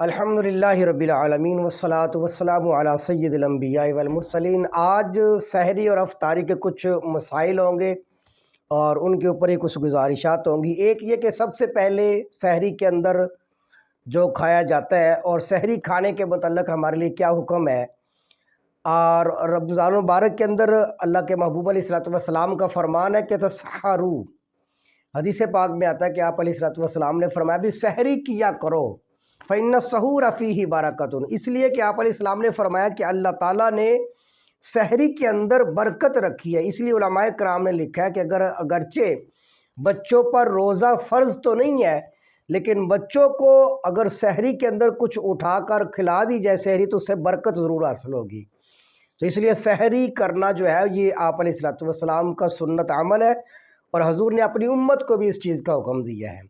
الحمدللہ رب العالمین والصلاة والسلام علی سید الانبیاء والمرسلین۔ آج سحری اور افطاری کے کچھ مسائل ہوں گے اور ان کے اوپر ہی کچھ گزارشات ہوں گی۔ ایک یہ کہ سب سے پہلے سحری کے اندر جو کھایا جاتا ہے اور سحری کھانے کے متعلق ہمارے لیے کیا حکم ہے، اور رمضان المبارک کے اندر اللہ کے محبوب علیہ الصلوۃ والسلام کا فرمان ہے کہ تسحروا، حدیث پاک میں آتا ہے کہ آپ علیہ الصلوۃ والسلام نے فرمایا بھی سحری کیا کرو، فإن السحور فیہ برکۃ، اس لیے کہ آپ علیہ السلام نے فرمایا کہ اللہ تعالیٰ نے سحری کے اندر برکت رکھی ہے۔ اس لیے علماء کرام نے لکھا ہے کہ اگرچہ بچوں پر روزہ فرض تو نہیں ہے، لیکن بچوں کو اگر سحری کے اندر کچھ اٹھا کر کھلا دی جائے سحری تو اس سے برکت ضرور حاصل ہوگی۔ تو اس لیے سحری کرنا جو ہے یہ آپ علیہ الصلوۃ والسلام کا سنت عمل ہے، اور حضور نے اپنی امت کو بھی اس چیز کا حکم دیا ہے۔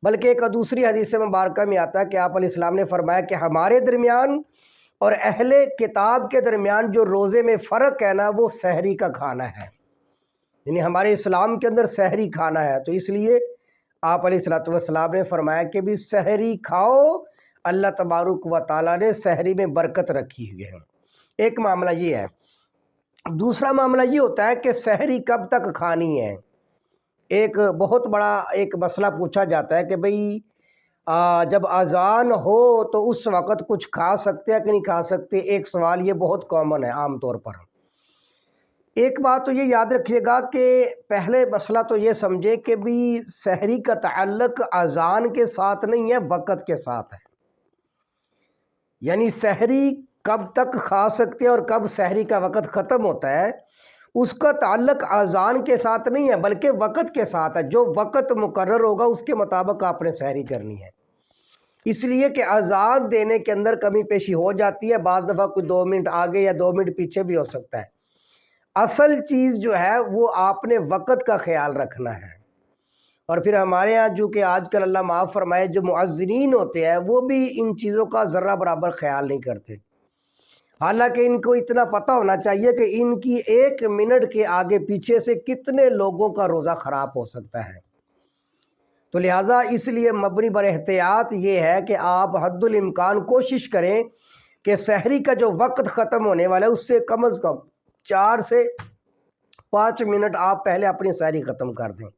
بلکہ ایک دوسری حدیث مبارکہ میں آتا ہے کہ آپ علیہ السلام نے فرمایا کہ ہمارے درمیان اور اہل کتاب کے درمیان جو روزے میں فرق ہے نا، وہ سحری کا کھانا ہے، یعنی ہمارے اسلام کے اندر سحری کھانا ہے۔ تو اس لیے آپ علیہ الصلوۃ والسلام نے فرمایا کہ بھی سحری کھاؤ، اللہ تبارک و تعالیٰ نے سحری میں برکت رکھی ہوئی ہے۔ ایک معاملہ یہ ہے۔ دوسرا معاملہ یہ ہوتا ہے کہ سحری کب تک کھانی ہے۔ ایک بہت بڑا ایک مسئلہ پوچھا جاتا ہے کہ بھئی جب اذان ہو تو اس وقت کچھ کھا سکتے ہیں کہ نہیں کھا سکتے۔ ایک سوال یہ بہت کامن ہے عام طور پر۔ ایک بات تو یہ یاد رکھیے گا کہ پہلے مسئلہ تو یہ سمجھے کہ بھی سحری کا تعلق اذان کے ساتھ نہیں ہے، وقت کے ساتھ ہے۔ یعنی سحری کب تک کھا سکتے ہیں اور کب سحری کا وقت ختم ہوتا ہے، اس کا تعلق اذان کے ساتھ نہیں ہے بلکہ وقت کے ساتھ ہے۔ جو وقت مقرر ہوگا اس کے مطابق آپ نے سحری کرنی ہے۔ اس لیے کہ اذان دینے کے اندر کمی پیشی ہو جاتی ہے، بعض دفعہ کوئی 2 منٹ آگے یا 2 منٹ پیچھے بھی ہو سکتا ہے۔ اصل چیز جو ہے وہ آپ نے وقت کا خیال رکھنا ہے۔ اور پھر ہمارے ہاں جو کہ آج کل اللہ معاف فرمائے جو مؤذنین ہوتے ہیں وہ بھی ان چیزوں کا ذرہ برابر خیال نہیں کرتے، حالانکہ ان کو اتنا پتہ ہونا چاہیے کہ ان کی 1 منٹ کے آگے پیچھے سے کتنے لوگوں کا روزہ خراب ہو سکتا ہے۔ تو لہٰذا اس لیے مبنی بر احتیاط یہ ہے کہ آپ حد الامکان کوشش کریں کہ سحری کا جو وقت ختم ہونے والا ہے اس سے کم از کم 4 سے 5 منٹ آپ پہلے اپنی سحری ختم کر دیں،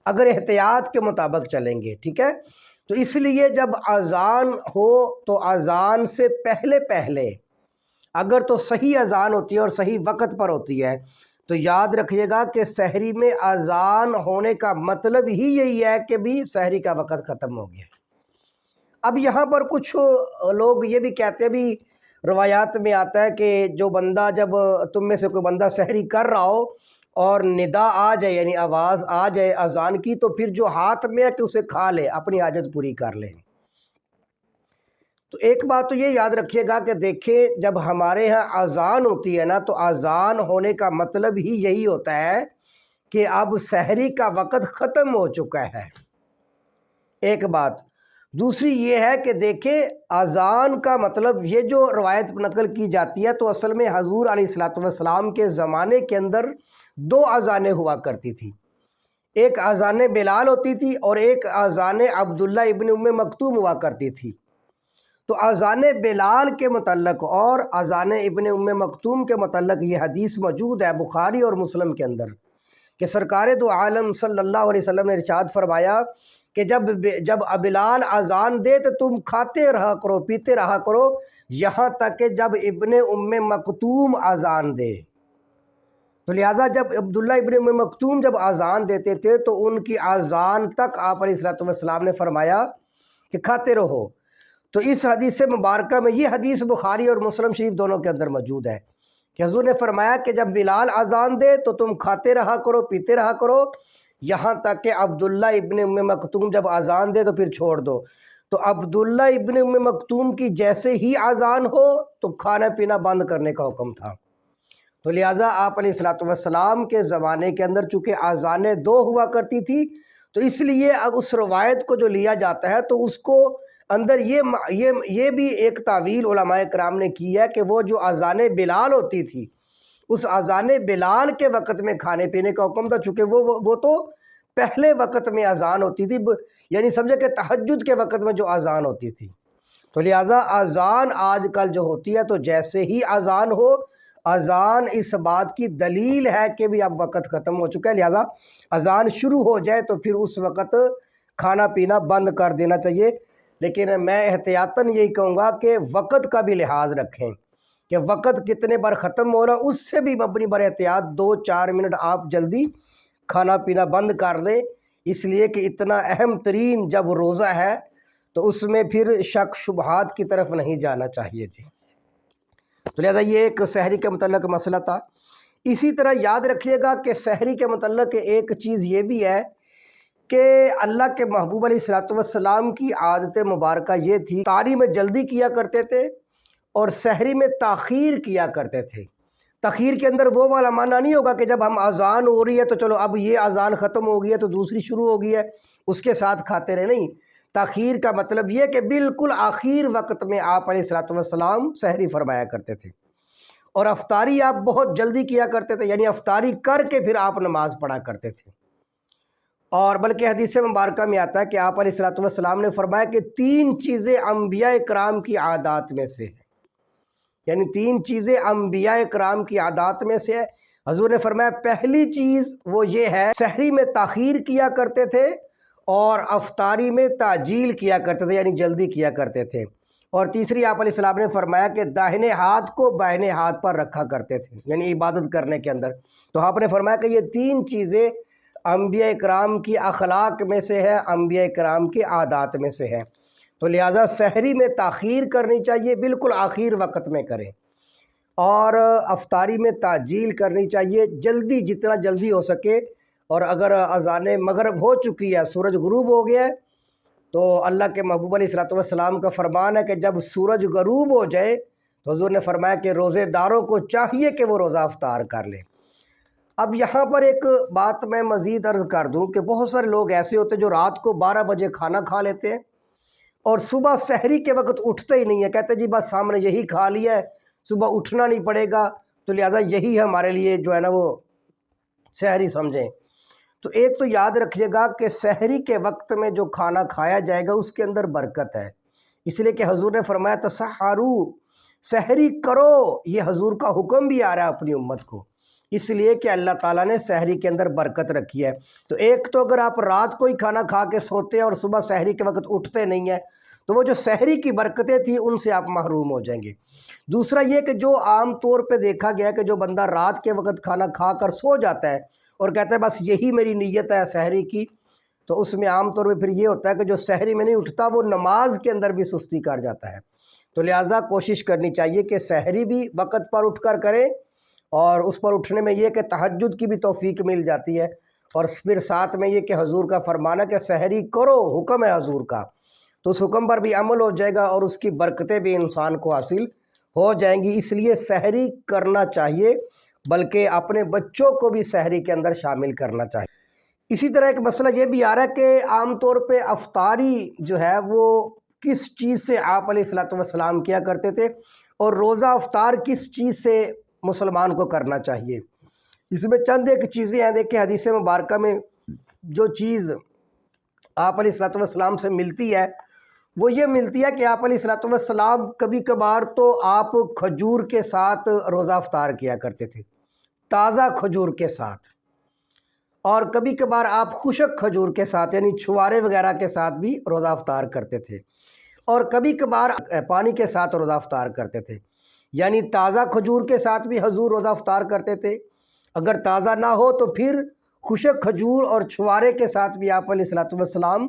اگر احتیاط کے مطابق چلیں گے، ٹھیک ہے۔ تو اس لیے جب اذان ہو تو اذان سے پہلے اگر تو صحیح اذان ہوتی ہے اور صحیح وقت پر ہوتی ہے تو یاد رکھیے گا کہ سحری میں اذان ہونے کا مطلب ہی یہی ہے کہ بھی سحری کا وقت ختم ہو گیا۔ اب یہاں پر کچھ لوگ یہ بھی کہتے ہیں، بھی روایات میں آتا ہے کہ جو بندہ جب تم میں سے کوئی بندہ سحری کر رہا ہو اور ندا آ جائے یعنی آواز آ جائے اذان کی، تو پھر جو ہاتھ میں ہے کہ اسے کھا لے، اپنی حاجت پوری کر لے۔ تو ایک بات تو یہ یاد رکھیے گا کہ دیکھیں جب ہمارے ہاں اذان ہوتی ہے نا تو اذان ہونے کا مطلب ہی یہی ہوتا ہے کہ اب سحری کا وقت ختم ہو چکا ہے، ایک بات۔ دوسری یہ ہے کہ دیکھیں اذان کا مطلب یہ جو روایت نقل کی جاتی ہے تو اصل میں حضور علیہ الصلوۃ والسلام کے زمانے کے اندر 2 اذانیں ہوا کرتی تھی، ایک اذان بلال ہوتی تھی اور ایک اذان عبداللہ ابن ام مکتوم ہوا کرتی تھی۔ تو اذان بلال کے متعلق اور اذان ابن ام مکتوم کے متعلق یہ حدیث موجود ہے بخاری اور مسلم کے اندر کہ سرکار دو عالم صلی اللہ علیہ وسلم نے ارشاد فرمایا کہ جب بلال اذان دے تو تم کھاتے رہا کرو، پیتے رہا کرو، یہاں تک کہ جب ابن ام مکتوم اذان دے۔ تو لہٰذا جب عبداللہ ابن ام مکتوم جب اذان دیتے تھے تو ان کی اذان تک آپ علیہ الصلوۃ والسلام نے فرمایا کہ کھاتے رہو۔ تو اس حدیث مبارکہ میں یہ حدیث بخاری اور مسلم شریف دونوں کے اندر موجود ہے کہ حضور نے فرمایا کہ جب بلال اذان دے تو تم کھاتے رہا کرو، پیتے رہا کرو، یہاں تک کہ عبداللہ ابن ام مکتوم جب اذان دے تو پھر چھوڑ دو۔ تو عبداللہ ابن ام مکتوم کی جیسے ہی اذان ہو تو کھانا پینا بند کرنے کا حکم تھا۔ تو لہٰذا آپ علیہ الصلوۃ والسلام کے زمانے کے اندر چونکہ اذانیں 2 ہوا کرتی تھی تو اس لیے اب اس روایت کو جو لیا جاتا ہے تو اس کو اندر یہ بھی ایک تعویل علماء کرام نے کی ہے کہ وہ جو اذان بلال ہوتی تھی اس اذان بلال کے وقت میں کھانے پینے کا حکم تھا، چونکہ وہ تو پہلے وقت میں اذان ہوتی تھی، یعنی سمجھے کہ تہجد کے وقت میں جو اذان ہوتی تھی۔ تو لہٰذا اذان آج کل جو ہوتی ہے تو جیسے ہی اذان ہو، اذان اس بات کی دلیل ہے کہ بھی اب وقت ختم ہو چکا ہے، لہٰذا اذان شروع ہو جائے تو پھر اس وقت کھانا پینا بند کر دینا چاہیے۔ لیکن میں احتیاطاً یہی کہوں گا کہ وقت کا بھی لحاظ رکھیں کہ وقت کتنے بار ختم ہو رہا، اس سے بھی اپنی بر احتیاط 2-4 منٹ آپ جلدی کھانا پینا بند کر دیں، اس لیے کہ اتنا اہم ترین جب روزہ ہے تو اس میں پھر شک شبہات کی طرف نہیں جانا چاہیے جی۔ تو لہذا یہ ایک سحری کے متعلق مسئلہ تھا۔ اسی طرح یاد رکھیے گا کہ سحری کے متعلق ایک چیز یہ بھی ہے کہ اللہ کے محبوب علیہ السلام کی عادت مبارکہ یہ تھی، افطاری میں جلدی کیا کرتے تھے اور سحری میں تاخیر کیا کرتے تھے۔ تاخیر کے اندر وہ والا معنی نہیں ہوگا کہ جب ہم اذان ہو رہی ہے تو چلو اب یہ اذان ختم ہو گئی ہے تو دوسری شروع ہو گئی ہے اس کے ساتھ کھاتے رہے، نہیں۔ تاخیر کا مطلب یہ کہ بالکل آخر وقت میں آپ علیہ السلام سحری فرمایا کرتے تھے، اور افطاری آپ بہت جلدی کیا کرتے تھے، یعنی افطاری کر کے پھر آپ نماز پڑھا کرتے تھے۔ اور بلکہ حدیث مبارکہ میں آتا ہے کہ آپ علیہ السلام نے فرمایا کہ 3 چیزیں انبیاء کرام کی عادات میں سے ہیں، یعنی 3 چیزیں انبیاء کرام کی عادات میں سے ہے۔ حضور نے فرمایا پہلی چیز وہ یہ ہے، سحری میں تاخیر کیا کرتے تھے اور افطاری میں تعجیل کیا کرتے تھے، یعنی جلدی کیا کرتے تھے۔ اور تیسری آپ علیہ السلام نے فرمایا کہ داہنے ہاتھ کو بائیں ہاتھ پر رکھا کرتے تھے، یعنی عبادت کرنے کے اندر۔ تو آپ نے فرمایا کہ یہ 3 چیزیں انبیاء کرام کی اخلاق میں سے ہے، انبیاء کرام کی عادات میں سے ہے۔ تو لہٰذا سحری میں تاخیر کرنی چاہیے، بالکل آخر وقت میں کریں، اور افطاری میں تعجیل کرنی چاہیے، جلدی جتنا جلدی ہو سکے۔ اور اگر اذان مغرب ہو چکی ہے، سورج غروب ہو گیا ہے، تو اللہ کے محبوب علیہ السلام کا فرمان ہے کہ جب سورج غروب ہو جائے تو حضور نے فرمایا کہ روزے داروں کو چاہیے کہ وہ روزہ افطار کر لیں۔ اب یہاں پر ایک بات میں مزید عرض کر دوں کہ بہت سارے لوگ ایسے ہوتے ہیں جو رات کو 12 بجے کھانا کھا لیتے ہیں اور صبح سحری کے وقت اٹھتے ہی نہیں ہیں، کہتے جی بس ہم نے یہی کھا لیا ہے، صبح اٹھنا نہیں پڑے گا، تو لہٰذا یہی ہمارے لیے جو ہے نا وہ سحری سمجھیں۔ تو ایک تو یاد رکھیے گا کہ سحری کے وقت میں جو کھانا کھایا جائے گا اس کے اندر برکت ہے، اس لیے کہ حضور نے فرمایا تسحرو، سحری کرو، یہ حضور کا حکم بھی آ رہا ہے اپنی امت کو، اس لیے کہ اللہ تعالیٰ نے سحری کے اندر برکت رکھی ہے۔ تو ایک تو اگر آپ رات کو ہی کھانا کھا کے سوتے ہیں اور صبح سحری کے وقت اٹھتے نہیں ہیں تو وہ جو سحری کی برکتیں تھیں ان سے آپ محروم ہو جائیں گے۔ دوسرا یہ کہ جو عام طور پہ دیکھا گیا کہ جو بندہ رات کے وقت کھانا کھا کر سو جاتا ہے اور کہتا ہے بس یہی میری نیت ہے سحری کی، تو اس میں عام طور پہ پھر یہ ہوتا ہے کہ جو سحری میں نہیں اٹھتا وہ نماز کے اندر بھی سستی کر جاتا ہے۔ تو لہٰذا کوشش کرنی چاہیے کہ سحری بھی وقت پر اٹھ کر کریں، اور اس پر اٹھنے میں یہ کہ تہجد کی بھی توفیق مل جاتی ہے، اور پھر ساتھ میں یہ کہ حضور کا فرمانا کہ سحری کرو، حکم ہے حضور کا، تو اس حکم پر بھی عمل ہو جائے گا اور اس کی برکتیں بھی انسان کو حاصل ہو جائیں گی۔ اس لیے سحری کرنا چاہیے، بلکہ اپنے بچوں کو بھی سحری کے اندر شامل کرنا چاہیے۔ اسی طرح ایک مسئلہ یہ بھی آ رہا ہے کہ عام طور پہ افطاری جو ہے وہ کس چیز سے آپ علیہ السلام کیا کرتے تھے، اور روزہ افطار کس چیز سے مسلمان کو کرنا چاہیے۔ اس میں چند ایک چیزیں ہیں، دیکھیں حدیث مبارکہ میں جو چیز آپ علیہ السلام سے ملتی ہے وہ یہ ملتی ہے کہ آپ علیہ السلام کبھی کبھار تو آپ کھجور کے ساتھ روزہ افطار کیا کرتے تھے، تازہ کھجور کے ساتھ، اور کبھی کبھار آپ خشک کھجور کے ساتھ یعنی چھوارے وغیرہ کے ساتھ بھی روزہ افطار کرتے تھے، اور کبھی کبھار پانی کے ساتھ روزہ افطار کرتے تھے، یعنی تازہ کھجور کے ساتھ بھی حضور روزہ افطار کرتے تھے، اگر تازہ نہ ہو تو پھر خشک کھجور اور چھوارے کے ساتھ بھی آپ علیہ السلام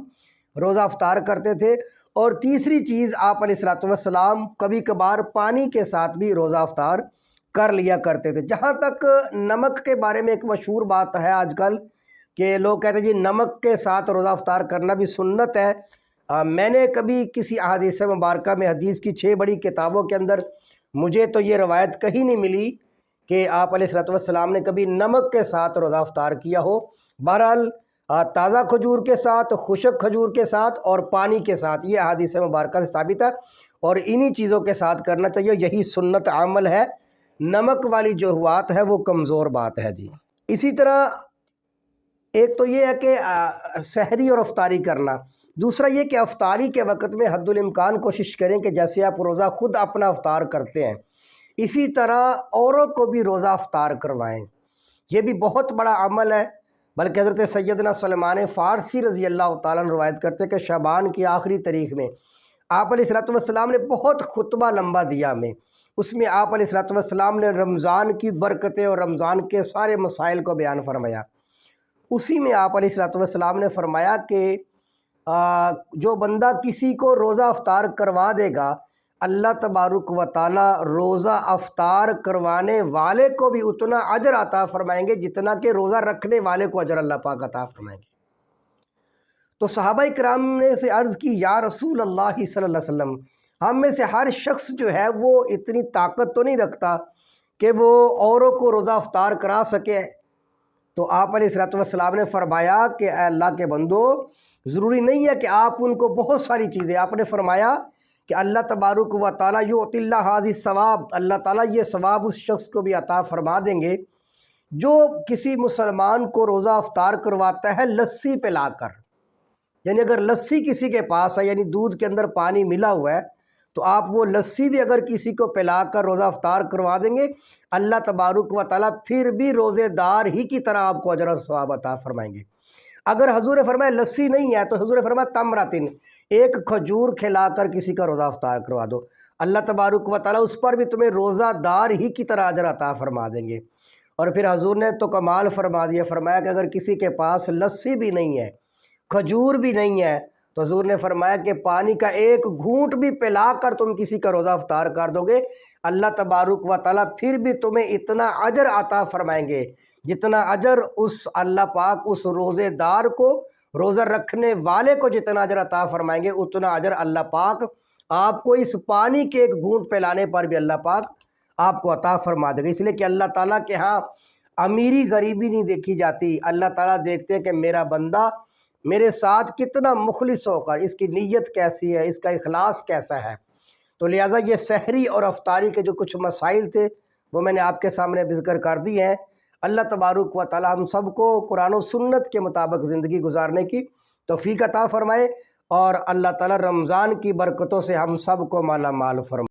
روزہ افطار کرتے تھے، اور تیسری چیز آپ علیہ السلام کبھی کبھار پانی کے ساتھ بھی روزہ افطار کر لیا کرتے تھے۔ جہاں تک نمک کے بارے میں ایک مشہور بات ہے آج کل کہ لوگ کہتے ہیں جی نمک کے ساتھ روزہ افطار کرنا بھی سنت ہے، میں نے کبھی کسی احادیث مبارکہ میں حدیث کی 6 بڑی کتابوں کے اندر مجھے تو یہ روایت کہیں نہیں ملی کہ آپ علیہ السلام نے کبھی نمک کے ساتھ روزہ افطار کیا ہو۔ بہرحال تازہ کھجور کے ساتھ، خشک کھجور کے ساتھ اور پانی کے ساتھ یہ احادیث مبارکہ سے ثابت ہے، اور انہی چیزوں کے ساتھ کرنا چاہیے، یہی سنت عمل ہے۔ نمک والی جو بات ہے وہ کمزور بات ہے جی۔ اسی طرح ایک تو یہ ہے کہ سحری اور افطاری کرنا، دوسرا یہ کہ افطاری کے وقت میں حد الامکان کوشش کریں کہ جیسے آپ روزہ خود اپنا افطار کرتے ہیں اسی طرح اوروں کو بھی روزہ افطار کروائیں۔ یہ بھی بہت بڑا عمل ہے، بلکہ حضرت سیدنا سلمان فارسی رضی اللہ تعالیٰ عنہ روایت کرتے ہیں کہ شعبان کی آخری تاریخ میں آپ علیہ الصلوۃ والسلام نے بہت خطبہ لمبا دیا ہمیں، اس میں آپ علیہ الصلوۃ والسلام نے رمضان کی برکتیں اور رمضان کے سارے مسائل کو بیان فرمایا۔ اسی میں آپ علیہ الصلوۃ والسلام نے فرمایا کہ جو بندہ کسی کو روزہ افطار کروا دے گا اللہ تبارک و تعالی روزہ افطار کروانے والے کو بھی اتنا اجر عطا فرمائیں گے جتنا کہ روزہ رکھنے والے کو اجر اللہ پاک عطا فرمائیں گے۔ تو صحابہ کرام نے سے عرض کی یا رسول اللہ صلی اللہ علیہ وسلم، ہم میں سے ہر شخص جو ہے وہ اتنی طاقت تو نہیں رکھتا کہ وہ اوروں کو روزہ افطار کرا سکے۔ تو آپ علیہ الصلوۃ والسلام نے فرمایا کہ اے اللہ کے بندو، ضروری نہیں ہے کہ آپ ان کو بہت ساری چیزیں، آپ نے فرمایا کہ اللہ تبارک و تعالیٰ یؤتی اللہ ھذا الثواب، اللہ تعالیٰ یہ ثواب اس شخص کو بھی عطا فرما دیں گے جو کسی مسلمان کو روزہ افطار کرواتا ہے لسی پلا کر۔ یعنی اگر لسی کسی کے پاس ہے، یعنی دودھ کے اندر پانی ملا ہوا ہے، تو آپ وہ لسی بھی اگر کسی کو پلا کر روزہ افطار کروا دیں گے اللہ تبارک و تعالیٰ پھر بھی روزے دار ہی کی طرح آپ کو اجر و ثواب عطا فرمائیں گے۔ اگر حضور نے فرمایا لسی نہیں ہے تو حضور نے فرمایا تمراتن، ایک کھجور کھلا کر کسی کا روزہ افطار کروا دو، اللہ تبارک و تعالیٰ اس پر بھی تمہیں روزہ دار ہی کی طرح اجر عطا فرما دیں گے۔ اور پھر حضور نے تو کمال فرما دیا، فرمایا کہ اگر کسی کے پاس لسی بھی نہیں ہے، کھجور بھی نہیں ہے، تو حضور نے فرمایا کہ پانی کا ایک گھونٹ بھی پلا کر تم کسی کا روزہ افطار کر دو گے اللہ تبارک و تعالیٰ پھر بھی تمہیں اتنا اجر عطا فرمائیں گے جتنا اجر اس اللہ پاک اس روزے دار کو، روزہ رکھنے والے کو جتنا اجر عطا فرمائیں گے اتنا اجر اللہ پاک آپ کو اس پانی کے ایک گھونٹ پلانے پر بھی اللہ پاک آپ کو عطا فرما دے گا۔ اس لیے کہ اللہ تعالیٰ کے ہاں امیری غریبی نہیں دیکھی جاتی، اللہ تعالیٰ دیکھتے ہیں کہ میرا بندہ میرے ساتھ کتنا مخلص ہو کر، اس کی نیت کیسی ہے، اس کا اخلاص کیسا ہے۔ تو لہٰذا یہ سحری اور افطاری کے جو کچھ مسائل تھے وہ میں نے آپ کے سامنے ذکر کر دی ہیں۔ اللہ تبارک و تعالی ہم سب کو قرآن و سنت کے مطابق زندگی گزارنے کی توفیق عطا فرمائے، اور اللہ تعالی رمضان کی برکتوں سے ہم سب کو مالا مال فرمائے۔